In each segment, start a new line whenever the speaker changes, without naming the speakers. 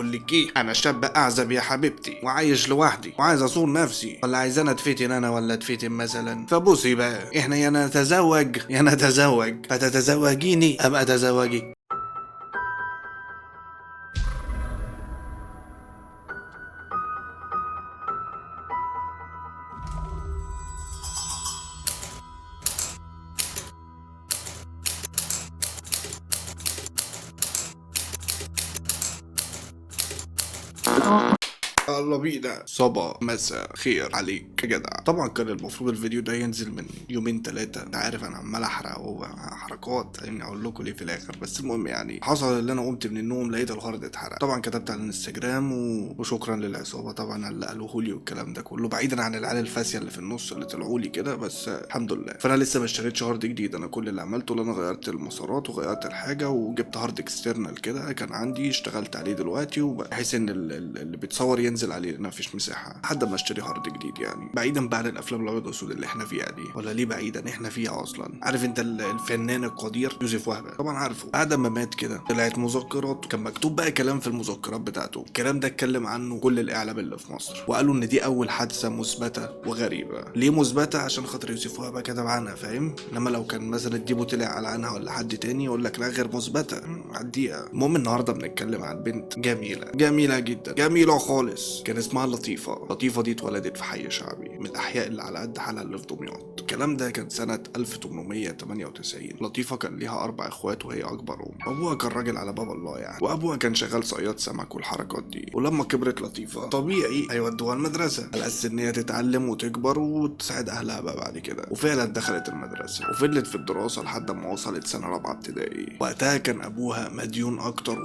بقول لك ايه، انا شاب اعزب يا حبيبتي وعايش لوحدي وعايز اصون نفسي، ولا عايزانا اتفتن انا ولا اتفتن مثلا؟ فبصي بقى، احنا يا نتزوج يا نتزوج، فتتزوجيني ام اتزوجك؟ يلا بينا. صبا مساء خير عليك يا جدع. طبعا كان المفروض الفيديو ده ينزل من يومين ثلاثه، انت عارف انا عمال احرق وحركات يعني اقول لكم ليه في الاخر، بس المهم يعني حصل اللي انا قمت من النوم لقيت الهارد اتحرق. طبعا كتبت على الانستجرام وشكرا للعصابه طبعا اللي قالوه لي والكلام ده كله، بعيدا عن العيال الفاسيه اللي في النص اللي طلعوا لي كده، بس الحمد لله. فانا لسه ما اشتريتش هارد جديد، انا كل اللي عملته اللي انا غيرت المسارات وغيرت الحاجه وجبت هارد اكسترنال كده كان عندي، اشتغلت عليه دلوقتي وبحيث ان اللي بيتصور ينزل عليه لان مفيش مساحه لحد ما اشتري هارد جديد. يعني بعيدا بقى عن الافلام الابيض والاسود اللي احنا فيها دي، ولا ليه بعيدا، احنا فيها اصلا. عارف انت الفنان القدير يوسف وهبه، طبعا عارفه، بعد ما مات كده طلعت مذكرات وكان مكتوب بقى كلام في المذكرات بتاعته، الكلام ده اتكلم عنه كل الاعلام اللي في مصر وقالوا ان دي اول حادثه مثبته وغريبه. ليه مثبته؟ عشان خاطر يوسف وهبه كتب عنها، فاهم؟ انما لو كان مثلا ديبو طلع على عنها ولا حد تاني يقول لك لا غير مثبته، عديها. المهم النهارده بنتكلم عن بنت جميله جدا، جميله خالص، كان اسمها لطيفه. لطيفه دي اتولدت في حي شعبي من الاحياء اللي على قد حالها اللي في دمياط. الكلام ده كان سنه 1898. لطيفه كان ليها 4 اخوات وهي اكبرهم، ابوها كان راجل على باب الله يعني، وابوها كان شغال صياد سمك والحركات دي. ولما كبرت لطيفه طبيعي هيودوها المدرسه على اساس ان هي تتعلم وتكبر وتساعد اهلها بقى بعد كده. وفعلا دخلت المدرسه وفضلت في الدراسه لحد ما وصلت سنه 4 ابتدائي. وقتها كان ابوها مديون اكتر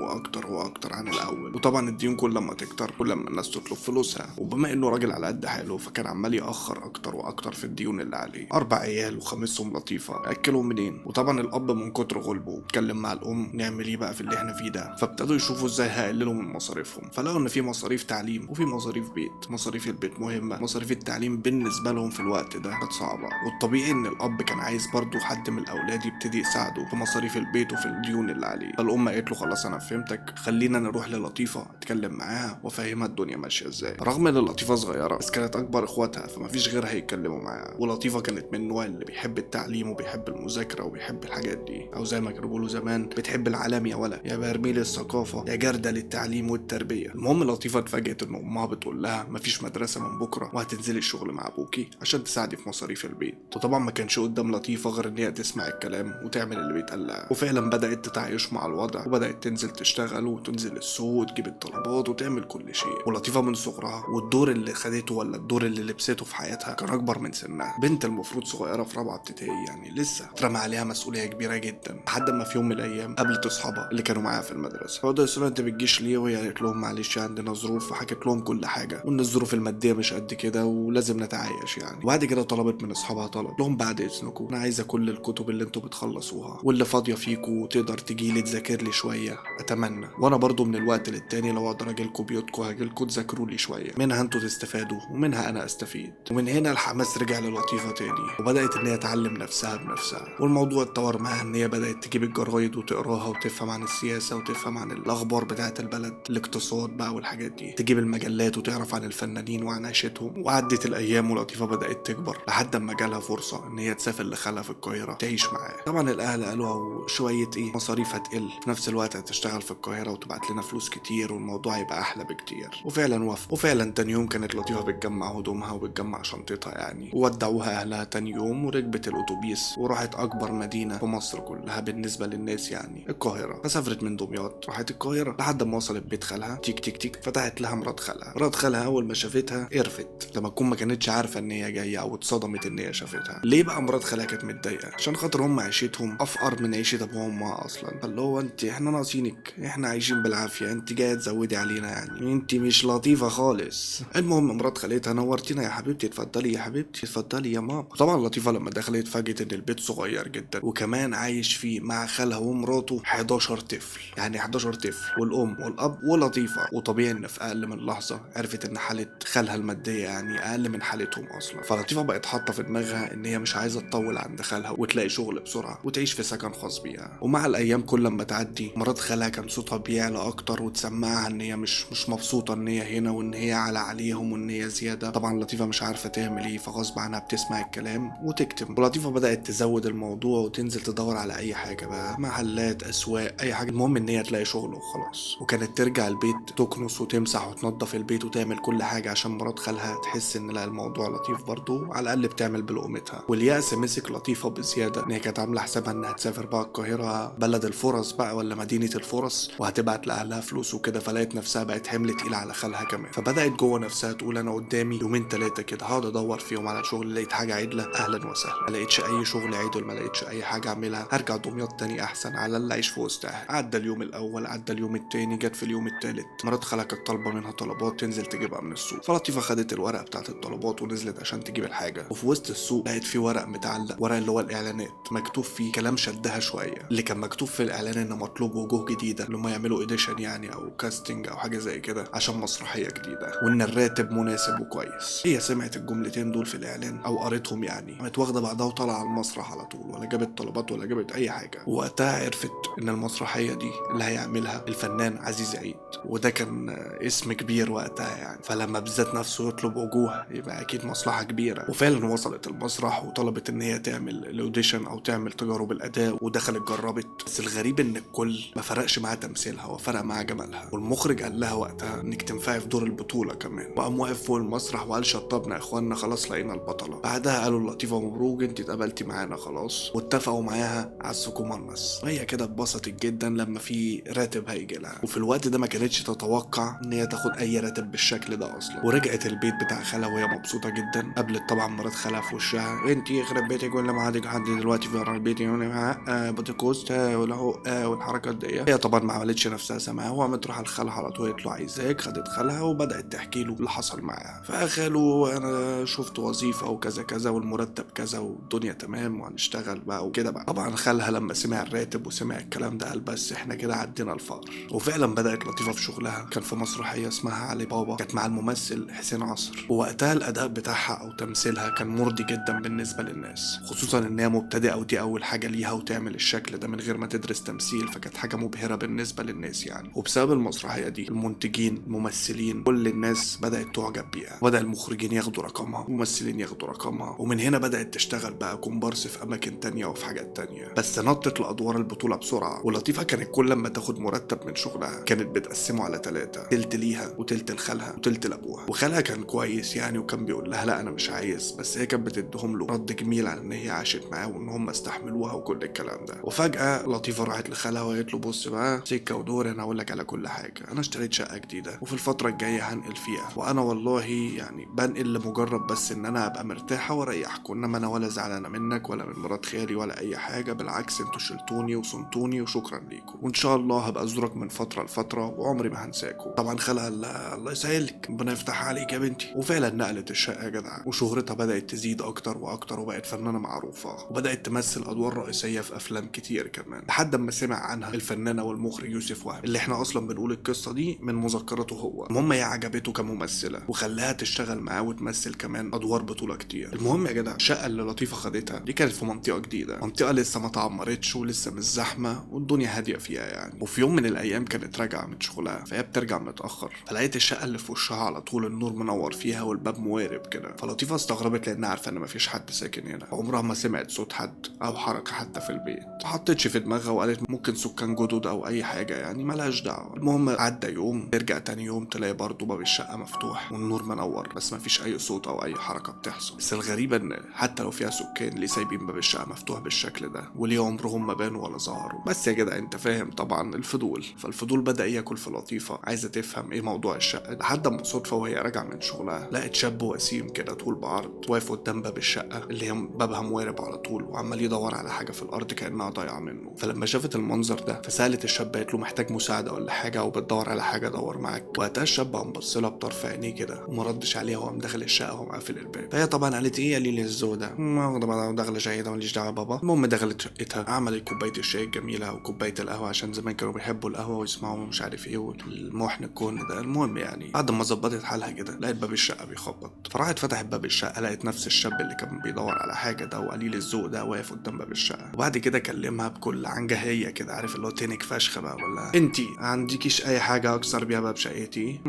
واكتر عن الاول، وطبعا الديون كل ما تكتر كل ما الناس تطلب فلوسها، وبما انه راجل على قد حاله فكان عمال ياخر اكتر واكتر في الديون اللي عليه. 4 عيال وخامسهم لطيفه، اكلهم منين؟ وطبعا الاب من كتر غلبه اتكلم مع الام نعمل ايه بقى في اللي احنا فيه ده، فابتدوا يشوفوا ازاي هيقللوا من مصاريفهم. فلقوا ان في مصاريف تعليم وفي مصاريف بيت. مصاريف البيت مهمه، مصاريف التعليم بالنسبه لهم في الوقت ده كانت صعبه، والطبيعي ان الاب كان عايز برضه حد من الاولاد يبتدي يساعده في مصاريف البيت وفي الديون اللي عليه. فالام قالت له خلاص انا فهمتك، خلينا نروح للطيفه اتكلم معاها وافهمها الدنيا ماشيه ازاي. رغم ان لطيفه صغيره بس كانت اكبر اخواتها فمفيش غيرها يتكلموا معاها. ولطيفه كانت من النوع اللي بيحب التعليم وبيحب المذاكره وبيحب الحاجات دي، او زي ما كانوا بيقولوا زمان بتحب العالم يا ولا، يا برميل الثقافه يا جرده للتعليم والتربيه. المهم لطيفه اتفاجئت ان امها بتقول لها مفيش مدرسه من بكره وهتنزلي الشغل مع ابوكي عشان تساعدي في مصاريف البيت. وطبعا ما كانش قدام لطيفه غير ان هي تسمع الكلام وتعمل اللي بيتقال لها. وفعلا بدات تتعايش مع الوضع وبدات تنزل تشتغل وتنزل السوق وتجيب الطلبات وتعمل كل شيء. ولطيفه من صغرها والدور اللي خدته ولا الدور اللي لبسته في حياتها كان اكبر من سنها. بنت المفروض صغيره في 4 ابتدائي يعني لسه اترمى عليها مسؤوليه كبيره جدا، لحد ما في يوم من الايام قابلت اصحابها اللي كانوا معاها في المدرسه فبدأوا يسالوا انت بتجيش ليه، وهي قالت لهم معلش عندنا ظروف، وحكت لهم كل حاجه وان الظروف الماديه مش قد كده ولازم نتعايش يعني. وبعد كده طلبت من اصحابها طلب لهم بعد اذنكم انا عايزه كل الكتب اللي انتوا بتخلصوها واللي فاضيه فيكم تقدر تجي لي تذاكر لي شويه اتمنى، وانا برضو من الوقت للتاني لو اقدر اجي لكم بيوتكم هاجي لكم تذاكروا لي شويه، منها انتوا تستفادوا ومنها انا استفيد. ومن هنا الحماس رجع للطيفه تاني وبدات ان هي تعلم نفسها بنفسها. والموضوع اتطور معاها ان هي بدات تجيب الجرايد وتقراها وتفهم عن السياسه وتفهم عن الاخبار بتاعه البلد، الاقتصاد بقى والحاجات دي، تجيب المجلات وتعرف عن الفنانين وعن عيشتهم. وعدت الايام ولطيفه بدات تكبر لحد ما جالها فرصه ان هي تسافر لخالها في القاهره تعيش معاه. طبعا الاهل قالوا شويه ايه مصاريف هتقل، في نفس الوقت هتشتغل في القاهره وتبعت لنا فلوس كتير والموضوع يبقى احلى بكتير. وفعلا وافق. وفعلا تاني يوم كانت لطيفه بتجمع هدومها وبتجمع شنطتها يعني، وودعوها اهلها تاني يوم وركبت الاتوبيس وراحت اكبر مدينه في مصر كلها بالنسبه للناس يعني القاهره. فسافرت من دمياط راحت القاهره لحد ما وصلت بيت خالها. تيك تيك تيك فتحت لها مرات خالها. مرات خالها اول ما شافتها قرفت لما تكون ما كانتش عارفه ان هي جايه او اتصدمت ان هي شافتها. ليه بقى مرات خالها كانت متضايقه؟ عشان خاطر هم عيشتهم افقر من عيشه ابوها وامها اصلا، فاللي هو انت احنا ناقصينك، احنا عايشين بالعافيه، انت جايه تزودي علينا يعني، انت مش لطيفه خالص. المهم مرات خالتها نورتينا يا حبيبتي، اتفضلي يا حبيبتي اتفضلي يا ماما. طبعا طبعا لطيفه لما دخلت اتفاجئت ان البيت صغير جدا، وكمان عايش فيه مع خالها ومراته 11 طفل، يعني 11 طفل والام والاب ولطيفه. وطبيعي ان في اقل من لحظه عرفت ان حاله خالها الماديه يعني اقل من حالتهم اصلا. فلطيفه بقت حاطه في دماغها ان هي مش عايزه تطول عند خالها وتلاقي شغل بسرعه وتعيش في سكن خاص بيها. ومع الايام كل ما تعدي مرات خالها كان صوتها بيعلى اكتر وتسمعها ان هي مش مبسوطه ان هي هنا وان هي عليهم وان هي زياده. طبعا لطيفه مش عارفه تعمل ايه، فغصب عنها بتسمع الكلام وتكتم. ولطيفه بدات تزود الموضوع وتنزل تدور على اي حاجه بقى، محلات، اسواق، اي حاجه، المهم ان هي تلاقي شغل وخلاص. وكانت ترجع البيت تكنس وتمسح وتنظف البيت وتعمل كل حاجه عشان مرات خالها تحس ان لا الموضوع لطيف برضه، على الاقل بتعمل بلقمتها. واليأس مسك لطيفه بزياده، ان هي كانت عامله حسابها انها تسافر بقى القاهره بلد الفرص بقى ولا مدينه الفرص، وهتبعت لاهلها فلوس وكده. فلقيت نفسها بقت حمل تقيل على خالها كمان. فبدات جوه نفسها تقول انا قدامي يومين 3 كده هقعد ادور فيهم على شغل، لقيت حاجه عدله اهلا وسهلا، ما لقيتش اي شغل عدل، ما لقيتش اي حاجه اعملها، هرجع دمياط تاني احسن على اللي اعيش في وسط اهلي. عدى اليوم الاول، عدى اليوم التاني، جت في اليوم التالت مرات خالها كانت طالبه منها طلبات تنزل تجيبها من السوق. فلطيفه خدت الورقه بتاعت الطلبات ونزلت عشان تجيب الحاجه. وفي وسط السوق لقيت في ورق متعلق، ورق اللي هو الاعلانات، مكتوب فيه كلام شدها شويه. اللي كان مكتوب في الاعلان ان مطلوب وجوه جديده اللي هم يعملوا اديشن يعني او كاستنج او حاجه زي كده عشان مسرحيه جديده، وان الراتب مناسب وكويس. هي سمعت الجملتين دول في الاعلان او قريتهم يعني، قامت واخده بعضها وطالعه على المسرح على طول، ولا جابت طلبات ولا جابت اي حاجه. ووقتها عرفت ان المسرحيه دي اللي هيعملها الفنان عزيز عيد، وده كان اسم كبير وقتها يعني. فلما بالذات نفسه يطلب وجوه يبقى اكيد مصلحه كبيره. وفعلا وصلت المسرح وطلبت ان هي تعمل الاوديشن او تعمل تجارب الاداء، ودخلت جربت. بس الغريب ان الكل ما فرقش معاها تمثيلها وفرق معاها جمالها. والمخرج قال لها وقتها انك تنفعي في دور البطوله كمان، وقام واقف فوق المسرح وقال شطبنا يا اخوانا خلاص لقينا البطله. بعدها قالوا لطيفه مبروك انت اتقبلتي معانا خلاص، واتفقوا معاها على السكومانس. وهي كده اتبسطت جدا لما في راتب هيجي لها. وفي الوقت ده ما كانتش تتوقع ان هي تاخد اي راتب بالشكل ده اصلا. ورجعت البيت بتاع خالها وهي مبسوطه جدا. قابلت طبعا مرات خالها في وشها، انت يخرب بيتك ولا ما عندك حد دلوقتي في البيت يعني بوتيكوست والحركات دي. هي طبعا ما عملتش نفسها سامعاها، وقامت راح لخالها على طول قالت له عايزاك. خدت خالها وبدات تحكي له اللي حصل معاها. فخاله انا شفت وظيفه وكذا كذا والمرتب كذا والدنيا تمام وهنشتغل بقى وكده بقى. طبعا خالها لما سمع الراتب وسمع الكلام ده قال بس احنا كده عدينا الفقر. وفعلا بدات لطيفه في شغلها. كان في مسرحيه اسمها علي بابا، كانت مع الممثل حسين عصر. ووقتها الاداء بتاعها او تمثيلها كان مرضي جدا بالنسبه للناس، خصوصا ان هي مبتدئه ودي اول حاجه ليها وتعمل الشكل ده من غير ما تدرس تمثيل. فكانت حاجه مبهره بالنسبه للناس يعني. وبسبب المسرحيه دي المنتجين، الممثلين، كل الناس بدات تعجب بيها. وبدا المخرجين ياخدوا رقمها، الممثلين ياخدوا رقمها. ومن هنا بدات تشتغل بقى كومبارس في اماكن تانية وفي حاجات تانية. بس نطت لادوار البطوله بسرعه. ولطيفه كانت كل لما تاخد مرتب من شغلها كانت بتقسمه على 3، تلت ليها وتلت لخالها وتلت لابوها. وخالها كان كويس يعني وكان بيقول لها لا انا مش عايز، بس هي كانت بتديهم له رد جميل على ان هي عاشت معاه وان هم استحملوها وكل الكلام ده. وفجاه لطيفه راحت لخالها وقالت له بص بقى سكه ودور، انا هقول لك على كل حاجه. انا اشتريت شقه جديده وفي الفتره الجايه هنقل فيها، وانا والله يعني بنقل لمجرد بس ان انا ابقى مرتاحه واريحكم، انما انا ولا زعلانه منك ولا من مرات خالي ولا اي حاجه، بالعكس انتوا شلتوني وصنتوني وشكرا ليكم، وان شاء الله هبقى ازورك من فتره لفتره وعمري ما هنساكم. طبعا خالها الله يسهلك ربنا يفتح عليك يا بنتي. وفعلا نقلت الشقه يا جدع، وشهرتها بدات تزيد اكتر واكتر، وبقت فنانه معروفه وبدات تمثل ادوار رئيسيه في افلام كتير كمان. لحد ما سمع عنها الفنانه والمخرج يوسف وهبي، اللي احنا اصلا بنقول القصه دي من مذكراته هو. المهم هي عجبته كممثله وخلاها تشتغل معاه وتمثل كمان ادوار بطوله كتير. المهم يا جدع الشقه اللي لطيفه خدتها دي كانت في منطقه جديده، منطقه لسه ما اتعمرتش ولسه مش زحمه والدنيا هاديه فيها يعني. وفي يوم من الايام كانت راجعه من شغلها، فهي بترجع متاخر، فلقيت الشقه اللي في وشها على طول النور منور فيها والباب موارب كده. فلطيفه استغربت لانها عارفه ان مفيش حد ساكن هنا، عمرها ما سمعت صوت حد او حركه حتى في البيت. ما حطتش في دماغها وقالت ممكن سكان جدد او اي حاجه يعني ملهاش دعوه. المهم عدى يوم، ترجع تاني يوم تلاقي برضه باب الشقه مفتوح والنور منور، بس مفيش اي صوت او اي حركه بتحصل. بس الغريبه ان حتى لو فيها سكان ليه سايبين باب الشقه مفتوح بالشكل ده، وليه عمرهم ما بانوا ولا ظهروا. بس يا جدع انت فاهم طبعا الفضول. فالفضول بدا ياكل في لطيفه، عايزه تفهم ايه موضوع الشقه ده. لحد ما صدفه وهي راجعه من شغلها لقت شاب وسيم كده طول بعرض واقف قدام باب الشقه اللي هي بابها موارب على طول، وعمال يدور على حاجه في الارض كانها ضايعه منه. فلما شافت المنظر ده فسالت الشاب، قالت له محتاج مساعده ولا حاجه او بتدور على حاجه ادور معاك. وقتها الشاب قام بص لها بطرف عينيه كده وما ردش عليها وقام داخل الشقه وقام قافل الباب. فهي طبعا قالت ايه يا ليل لي الذوق ده. واخده بعضها وداخله شقتها ماليش دعوه بابا. المهم دخلت شقتها، عملت كوبايه الشاي الجميله وكوبايه القهوه عشان زمان كانوا بيحبوا القهوه ويسمعوا مش عارف ايه والمحن الكون ده. المهم يعني بعد ما ظبطت حالها كده لقيت باب الشقه بيخبط، فراحت فتحت باب الشقه لقيت نفس الشاب اللي كان بيدور على حاجه ده وقليل الذوق ده واقف قدام باب الشقه. وبعد كده كلمها بكل عنجهيه كده، عارف اللي هو تنك فشخ بقى، ولا انتي عندكيش اي حاجه اكسر بيها باب شقتي؟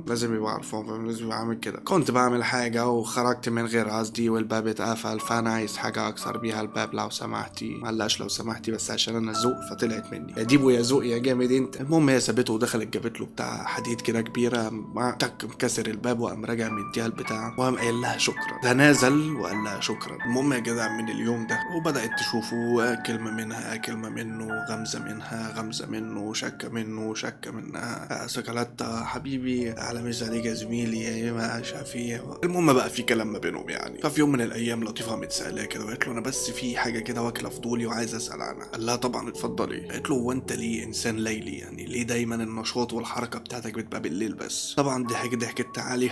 لازم يبقى عارفه، لازم يبقى عامل كده. كنت بعمل حاجه وخرجت من غير قصدي والباب اتقفل، فانا عايز حاجه اكسر بيها الباب لو سمحتي. معلقش لو سمحتي بس عشان انا ذوق فطلعت مني. يا ديبو يا ذوق يا جامد انت. المهم هي سابته ودخلت جابت له بتاع حديد كده كبيره مع تك مكسر الباب وقام راجع مديها البتاع وقام قايل لها شكرا. ده نازل وقال لها شكرا. المهم يا جدع من اليوم ده وبدات تشوفه كلمه منها كلمه منه، غمزه منها غمزه منه، شكه منه شكه منها، سكالات حبيبي على مش عليك يا زميلي يا ما شافيه. المهم بقى في كلام ما بينهم يعني. ففي يوم من الايام لطيفه متسالاه كده وقالت له انا بس في حاجه كده واكله فضولي وعايز اسال عنها. قال لها طبعا اتفضلي. قالت له هو انت ليه انسان ليلي يعني؟ ليه دايما النشاط والحركه بتاعتك بتبقى بالليل بس؟ طبعا ضحكت تعالي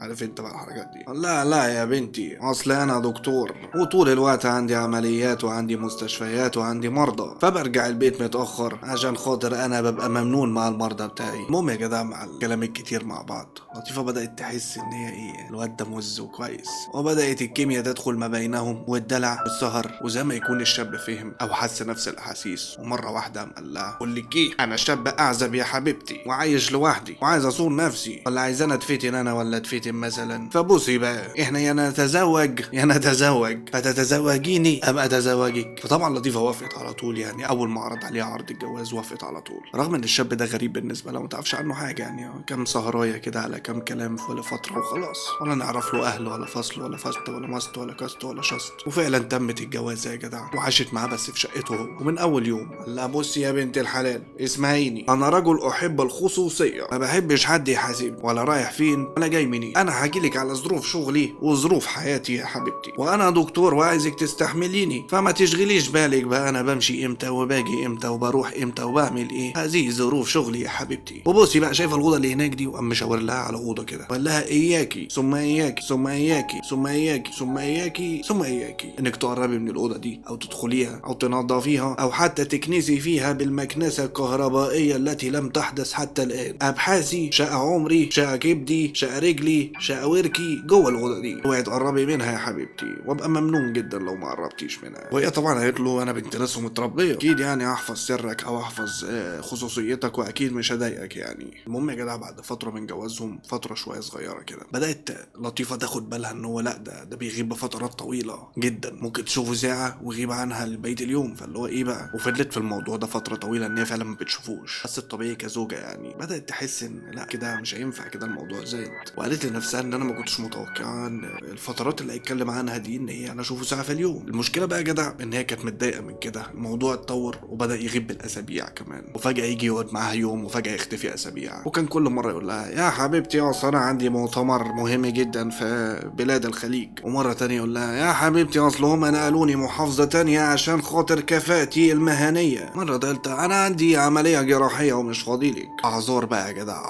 عارف انت بقى الحركات دي. لا يا بنتي اصل انا دكتور وطول الوقت عندي عمليات وعندي مستشفيات وعندي مرضى، فبرجع البيت متاخر عشان خاطر انا ببقى ممنون مع المرضى بتاعي. المهم يا جدع مع الكلام الكتير مع بعض لطيفه بدات تحس ان هي ايه الواد ده مز وكويس، وبدات الكيمياء تدخل ما بينهم والدلع والسهر، وزي ما يكون الشاب فهم او حس نفس الاحاسيس. ومره واحده قال لها بقول لك ايه، انا شاب اعزب يا حبيبتي وعايش لوحدي وعايز اصون نفسي، ولا عايزانا اتفتن انا ولا اتفتن مثلا؟ فبصي بقى احنا يا نتزوج يا نتزوج، فتتزوجيني ام اتزوجك؟ فطبعا لطيفه وافقت على طول يعني. اول ما عرض عليها عرض الجواز وافقت على طول، رغم ان الشاب ده غريب بالنسبه لها ما تعرفش عنه حاجه يعني، كام سهرايه كده على كام كلام في فتره وخلاص، ولا نعرف له اهل ولا فصل ولا فست ولا مست ولا كست ولا شست. وفعلا تمت الجواز يا جدع وعاشت معاه بس في شقته هو. ومن اول يوم قال لها بصي يا بنت الحلال اسمعيني، انا رجل احب الخصوصيه، ما بحبش حد يحاسبني ولا رايح فين ولا جاي منين. انا هجيلك على ظروف شغلي وظروف حياتي يا حبيبتي، وانا دكتور وعايزك تستحمليني، فما تشغليش بالك بقى انا بمشي امتى وباجي امتى وبروح امتى وبعمل ايه، هذه ظروف شغلي يا حبيبتي. وبصي بقى شايفه الاوضه اللي هناك دي؟ وقام مشاور لها على اوضه كده وقال لها اياكي ثم اياكي ثم اياكي ثم اياكي ثم اياكي ثم اياكي انك تقربي من الاوضه دي او تدخليها او تنظفيها او حتى تكنسي فيها بالمكنسه الكهربائيه التي لم تحدث حتى الان. ابحاثي شقه عمري شقه كبدي شقه رجلي شقه وركي جوه الاوضه دي، اوعي تقربي منها يا حبيبتي وابقى ممنون جدا لو ما قربتيش منها. وهي طبعا قالت له انا بنت ناس ومتربيه اكيد يعني هحفظ سرك او احفظ خصوصيتك واكيد مش هضايقك يعني. المهم يا جدع بعد فتره من جوازهم، فتره شويه صغيره كده، بدات لطيفه تاخد بالها ان هو لا ده بيغيب بفترات طويله جدا، ممكن تشوفه ساعه ويغيب عنها لبقيه اليوم، فاللي هو ايه بقى. وفضلت في الموضوع ده فتره طويله ان هي فعلا ما بتشوفوش، بس الطبيعي كزوجه يعني بدات تحس ان لا كده مش هينفع كده الموضوع زاد. وقالت لنفسها ان انا ما كنتش متوقعه ان الفترات اللي هيتكلم عنها دي ان هي انا اشوفه ساعه في اليوم. المشكله بقى يا جدع ان هي كانت متضايقه من كده، الموضوع اتطور وبدا يغيب بالاسابيع كمان، وفجاه يجي يقعد معاها يوم وفجاه يختفي اسابيع. وكان كل مره يقول لها يا حبيبتي اصل انا عندي مؤتمر مهم جدا في بلاد الخليج، ومره تانية يقول لها يا حبيبتي اصل هم نقلوني محافظه تانية عشان خاطر كفاءتي المهنيه، مره تالتة انا عندي عمليه جراحيه ومش فاضيلك. اعذار بقى يا جدع،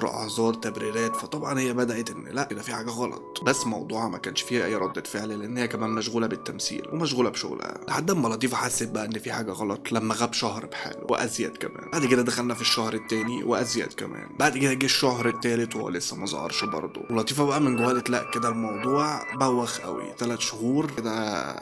اعذار تبريرات. فطبعا هي بدات ان لا كده في حاجه غلط، بس موضوعها ما كانش فيها اي ردة فعل لان هي كمان مشغوله بالتمثيل ومشغوله بشغلها. لحد ما لطيفه حست بقى ان في حاجه غلط لما غاب شهر بحاله وازيد كمان. بعد كده دخلنا في الشهر التاني وازيد كمان. بعد كده جه الشهر التالت وهو لسه ما ظهرش برضه. ولطيفه بقى من جواها قالت لا كده الموضوع بوخ قوي، 3 شهور كده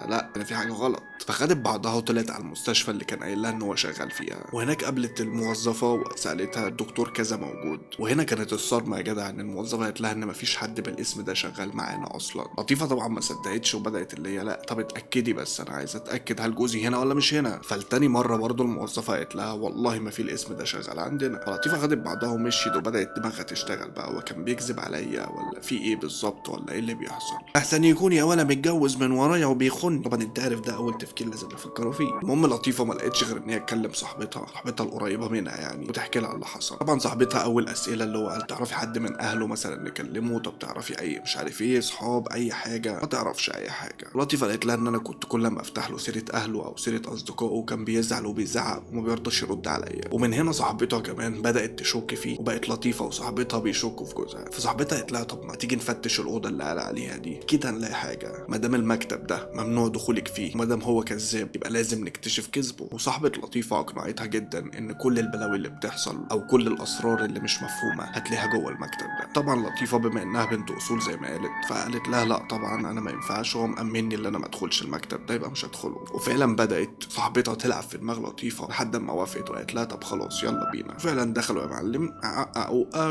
لا كده في حاجه غلط. فخدت بعضها وطلعت على المستشفى اللي كان قايل لها ان هو شغال فيها، وهناك قابلت الموظفه وسالتها الدكتور كذا موجود. وهنا كانت الصدمه يا جدع ان الموظفه قالت لها ان مفيش حد بالاسم ده شغال معانا اصلا. لطيفه طبعا ما صدقتش وبدات اللي هي لا طب اتاكدي بس انا عايزه اتاكد هل جوزي هنا ولا مش هنا. فالتاني مره برضه الموظفه قالت لها والله ما في الاسم ده شغال عندنا. فلطيفه خدت بعضها ومشيت وبدات دماغها تشتغل بقى، هو كان بيكذب عليا ولا في ايه بالظبط ولا ايه اللي بيحصل؟ احسن يكون يا ولا متجوز من ورايا وبيخن. طبعا انت عارف ده اول تفكير لازم نفكروا فيه. المهم لطيفه ما لقتش غير ان هي تكلم صاحبتها القريبه منها يعني وتحكي لها اللي حصل. طبعا صاحبتها اول اسئله اللي هو قال تعرفي حد من اهله مثلا نكلمه؟ طب تعرفي اي مش عارف ايه صحاب اي حاجه؟ ما تعرفش اي حاجه. لطيفه قالت لها ان انا كنت كل ما افتح له سيره اهله او سيره اصدقائه كان بيزعل وبيزعق وما بيرضاش يرد عليا. ومن هنا صاحبتها كمان بدات تشك فيه، وبقت لطيفه وصاحبتها بيشكوا في جوزها. فصاحبتها قالت لها طب ما تيجي نفتش الاوضه الاوضه اللي قال عليها دي اكيد هنلاقي حاجه. ما دام المكتب ده ممنوع دخولك فيه وما دام هو كذاب يبقى لازم نكتشف كذبه. وصاحبه لطيفه اقنعتها جدا ان كل البلاوي اللي بتحصل او كل الاسرار اللي مش مفهومه هتلاقيها جوه المكتب ده. طبعا لطيفه بما انها بنت اصول زي ما قالت فقالت لها لا طبعا انا ما ينفعش، هو مأمني ان انا ما ادخلش المكتب ده يبقى مش هدخله. وفعلا بدات صاحبتها تلعب في دماغ لطيفه لحد ما وافقت وقالت لها طب خلاص يلا بينا. فعلا دخلوا يا معلم،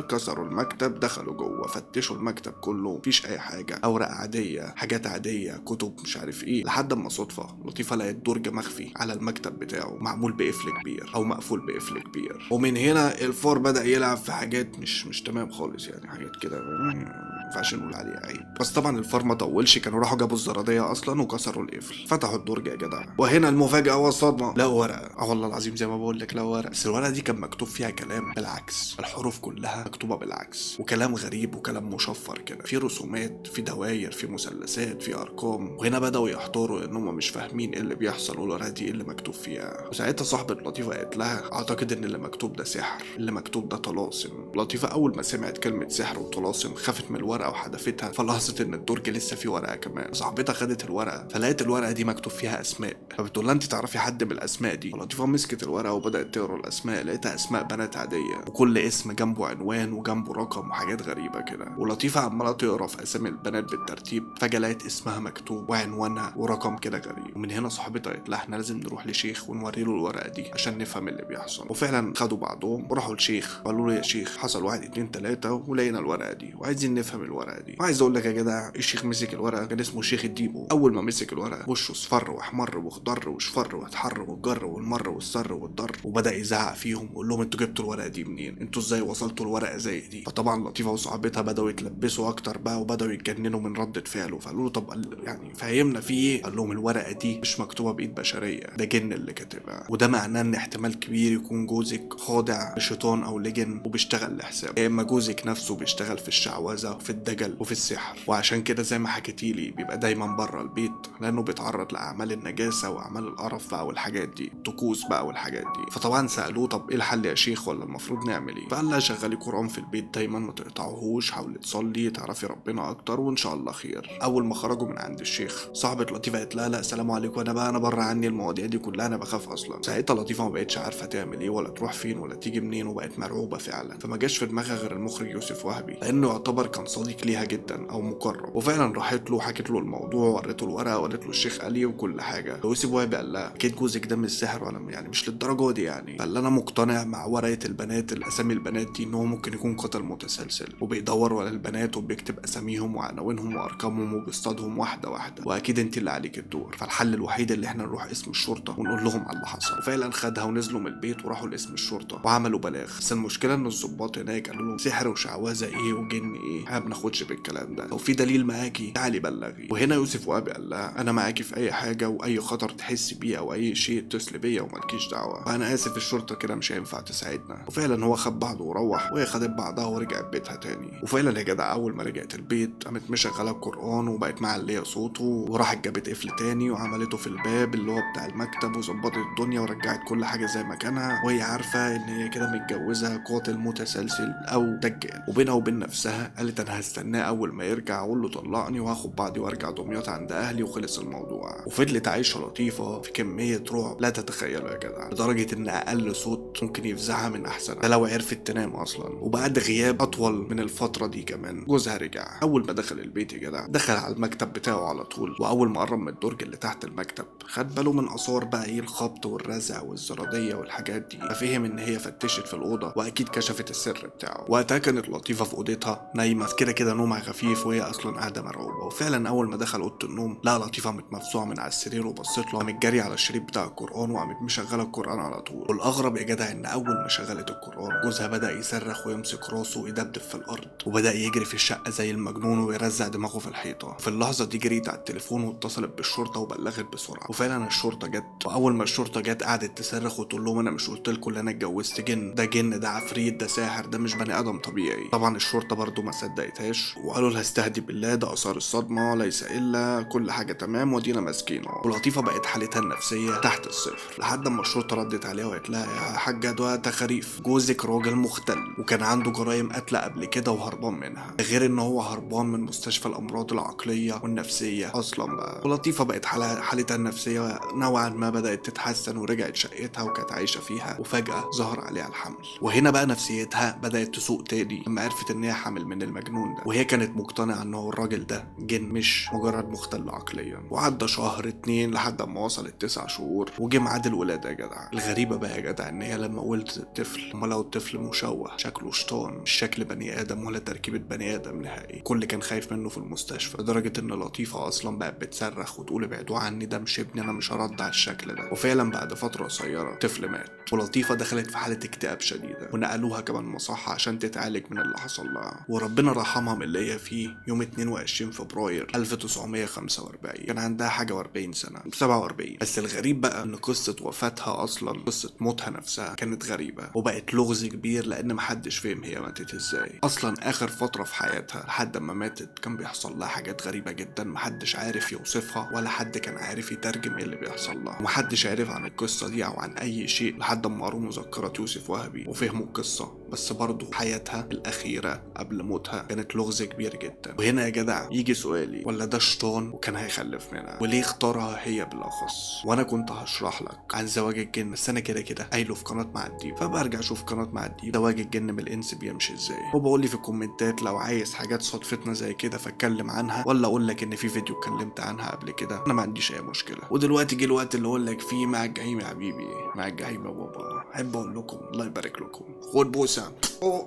كسروا المكتب، دخلوا جوه فتشوا المكتب كله، مفيش اي حاجه، اوراق عاديه، حاجات عاديه، كتب، مش عارف ايه، لحد ما صدفه لطيفه لقت درج مخفي على المكتب بتاعه معمول بقفل كبير او مقفول بقفل كبير. ومن هنا الفار بدأ يلعب في حاجات مش تمام خالص، يعني حاجات كده ما ينفعش نقول عليها عيب. بس طبعا الفار ما طولش، كانوا راحوا جابوا الزراديه اصلا وكسروا القفل، فتحوا الدرج يا جدع. وهنا المفاجاه والصدمه، لقوا ورقه. والله العظيم زي ما بقول لك لقوا ورقه، بس الورقه دي كان مكتوب فيها كلام بالعكس، الحروف كلها مكتوبه بالعكس، وكلام غريب وكلام مشفر كده، في رسومات، في دواير، في مثلثات، في ارقام. وهنا بداوا يحتاروا انهم مش فاهمين ايه اللي بيحصل والورقه دي ايه اللي مكتوب فيها. وساعتها صاحبه لطيفه قالت لها اعتقد ان اللي مكتوب ده سحر، اللي مكتوب ده طلاسم. لطيفه اول ما سمعت كلمه سحر وطلاسم خافت من الورقه وحدفتها، فلاحظت ان الدرج لسه فيه ورقه كمان. صاحبتها خدت الورقه فلقيت الورقه دي مكتوب فيها اسماء، فبتقول لها انت تعرفي حد من الاسماء دي؟ لطيفه مسكت الورقه وبدات تقرا الاسماء، لقيتها اسماء بنات عاديه وكل اسم جنبه عنوان وجنبه رقم وحاجات غريبه كده. ولطيفه عماله تقرا في اسامي البنات بالترتيب، فجاه لقيت اسمها مكتوب وعنوانها ورقم كده غريب. ومن هنا صاحبتها قالت لها احنا لازم نروح لشيخ ونوري له الورقه دي عشان نفهم اللي بيحصل. وفعلا خدوا بعضهم وراحوا لشيخ وقالوا له يا شيخ حصل 1 2 3 ولقينا الورقه دي وعايزين نفهم الورقه دي. وعايز اقول لك يا جدع الشيخ مسك الورقه، كان اسمه الشيخ الديبو. اول ما مسك الورقه وشه اصفر واحمر واخضر واشفر واتحر والجر والمر والسر والضر، وبدا يزعق فيهم ويقول لهم انتوا جبتوا الورقه دي منين؟ انتوا ازاي وصلتوا الورقه زي دي؟ فطبعا لطيفه وصاحبتها بداوا يتلبسوا اكتر بقى وبداوا يتجننوا من رده فعله، فقالوا له طب يعني فهمنا في ايه؟ قال لهم الورقه دي مش مكتوبه بايد بشريه، ده جن اللي كاتبها، وده معناه ان احتمال كبير يكون جوزك خاضع لشيطان او لجن وبيشتغل لحسابه، يا اما جوزك نفسه بيشتغل في الشعوذه وفي الدجل وفي السحر، وعشان كده زي ما حكيتيلي بيبقى دايما بره البيت لانه بيتعرض لاعمال النجاسه واعمال القرف بقى والحاجات دي، طقوس بقى والحاجات دي. فطبعا سالوه طب ايه الحل يا شيخ ولا المفروض نعمل ايه؟ فقال لها شغلي قران في البيت دايما ما تقطعوهوش، حاولي تصلي تعرفي ربنا اكتر وان شاء الله خير. اول ما خرجوا من عند الشيخ صاحبه لطيفه قالت لها لا سلام عليكم، انا بره عني المواضيع دي كلها، انا بخاف اصلا. ساعتها لطيفه ما بقتش عارفه تعمل ايه ولا تروح فين ولا تيجي منين، وبقت مرعوبه فعلا. فما جاش في دماغها غير المخرج يوسف وهبي لانه يعتبر كان صديق ليها جدا او مقرب. وفعلا راحت له حكت له الموضوع ووريته الورقه وقالت له الشيخ قال لي وكل حاجه. يوسف وهبي قال لها اكيد جوزك ده مش سحر ولا يعني مش للدرجه دي يعني، قال انا مقتنع مع ورقه البنات الاسامي البنات دي ان هو ممكن يكون قاتل متسلسل وبيدور على البنات وبيكتب اساميهم وعناوينهم وارقامهم وبيصطادهم واحده واحده، واكيد انت اللي عليك الدور. فالحل الوحيد اللي احنا نروح اسم الشرطه ونقول لهم على اللي حصل. وفعلا خدها ونزلوا من البيت وراحوا لاسم الشرطه وعملوا بلاغ. بس المشكله ان الضباط هناك قالوا لهم سحر وشعوذه ايه وجن ايه، احنا ما بناخدش بالكلام ده، لو في دليل معاكي تعالي بلغي. وهنا يوسف وهبي قال لها انا معاكي في اي حاجه واي خطر تحس بيه او اي شيء اتصل بيا ومالكيش دعوه، فانا اسف الشرطه كده مش هينفع تساعدنا. وفعلا هو خد بعضه وروح، وهي خدت بعضها ورجعت بيتها تاني. وفعلا يا جدع اول ما رجعت البيت قامت مشغله القران وبقت معليه صوته، وراحت جابت قفل تاني وعملته في الباب اللي هو بتاع المكتب وظبطت الدنيا ورجعت كل حاجه زي ما كانها، وهي عارفه ان هي كده متجوزه قاتل متسلسل او دجال. وبينها وبين نفسها قالت انا هستناه اول ما يرجع اقول له طلقني وهاخد بعضي وارجع دمياط عند اهلي وخلص الموضوع. وفضلت عايشه لطيفه في كميه رعب لا تتخيلوا يا جدع، لدرجه ان اقل صوت ممكن يفزعها من احسن ده لو عرفت تنام اصلا. وبعد غياب اطول من الفتره دي كمان جوزها رجع. اول ما دخل البيت يا جدع دخل على المكتب بتاعه على طول، واول ما قرب من الدرج اللي تحت المكتب خد باله من اثار بقى ايه الخبط والرزع والزراديه والحاجات دي، ففهم ان هي فتشت في الاوضه واكيد كشفت السر بتاعه. وقتها كانت لطيفه في اوضتها نايمه كده نومها خفيف وهي اصلا قاعده مرعوبه. وفعلا اول ما دخل اوضه النوم لقى لطيفه متمفزوعه من على السرير وبصت له، قامت جري على الشريط بتاع القران وقامت مشغله القران على طول. والاغرب يا جدع ان اول ما شغلت القران جوزها بدا يصرخ ويمسك راسه ويدبدب في الارض، وبدا يجري في الشقه زي المجنون ويرزع دماغه في الحيطه. في اللحظه دي جريت على التليفون واتصلت بالشرطه وبلغت بسرعه. وفعلا الشرطه جت، واول ما الشرطه جت قعدت تصرخ وتقول لهم انا مش قلت لكم ان انا اتجوزت جن؟ ده جن، ده عفريت، ده ساحر، ده مش بني ادم طبيعي. طبعا الشرطه برضو ما صدقتها صدقهاش وقالوا لها استهدي بالله، ده اثار الصدمه ليس الا، كل حاجه تمام ودينا ماسكينه. ولطيفه بقت حالتها النفسيه تحت الصفر لحد ما الشرطه ردت عليها وقالت لها يا حاجه ده تخاريف، جوزك راجل مختل وكان عنده جرائم قتل قبل كده وهربان منها، ده غير ان هو هربان من مستشفى الامراض العقليه والنفسيه اصلا بقى. ولطيفه بقت حالتها النفسيه نوعا ما بدات تتحسن ورجعت شقتها وكانت عايشه فيها، وفجاه ظهر عليها الحمل. وهنا بقى نفسيتها بدات تسوء تاني لما عرفت ان هي حامل من المجنون ده، وهي كانت مقتنعه ان هو الراجل ده جن مش مجرد مختل عقليا. وعدى شهر 2 لحد ما وصلت 9 شهور وجه ميعاد الولاده يا جدع. الغريبه بقى يا جدع ان هي لما ولدت الطفل هم لقوا الطفل مشوه، شكله شيطان مش شكل بني ادم ولا تركيبه بني ادم نهائي. كل كان خايف منه في المستشفى لدرجه ان لطيفه اصلا بقت بتصرخ وتقول ابعدوا عني، ده مش ابني، انا مش هرد على الشكل ده. وفعلا بعد فتره قصيره الطفل مات، ولطيفه دخلت في حاله اكتئاب شديده ونقلوها كمان مصحه عشان تتعالج من اللي حصل لها. وربنا رحمها من اللي هي فيه يوم 22 فبراير 1945، كان عندها حاجه و40 سنه 47. بس الغريب بقى ان قصه وفاتها اصلا قصه موتها نفسها كانت غريبه وبقت لغز كبير لان محدش فهم هي ماتت ازاي اصلا. اخر فتره في حياتها لحد ما ماتت كان بيحصل لها حاجات غريبه جدا محدش عارف يوصفها ولا حد كان عارف يترجم ايه اللي بيحصل لها، ومحدش عارف عن القصه دي او عن اي شيء لحد ما قروا مذكرات يوسف وهبي وفهموا القصه. بس برضه حياتها الاخيره قبل موتها كانت لغز كبير جدا. وهنا يا جدع يجي سؤالي، ولا ده شيطان وكان هيخلف منها؟ وليه اختارها هي بالاخص؟ وانا كنت هشرح لك عن زواج الجن بس انا كده كده قايله في قناه مع الديب، فبرجع اشوف قناه مع الديب زواج الجن من الانس بيمشي ازاي. وبقول لي في الكومنتات لو عايز حاجات صدفتنا زي كده فاتكلم عنها، ولا اقول لك ان في فيديو اتكلمت عنها قبل كده، انا ما عنديش اي مشكله. ودلوقتي جه الوقت اللي اقول لك فيه مع الجحيم يا حبيبي، مع الجحيم يا بابا. احب اقول لكم الله يبارك لكم، خد بوسه.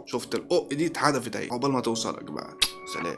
شفت دي اتحدفت اهي عقبال ما توصلك بقى. سلام.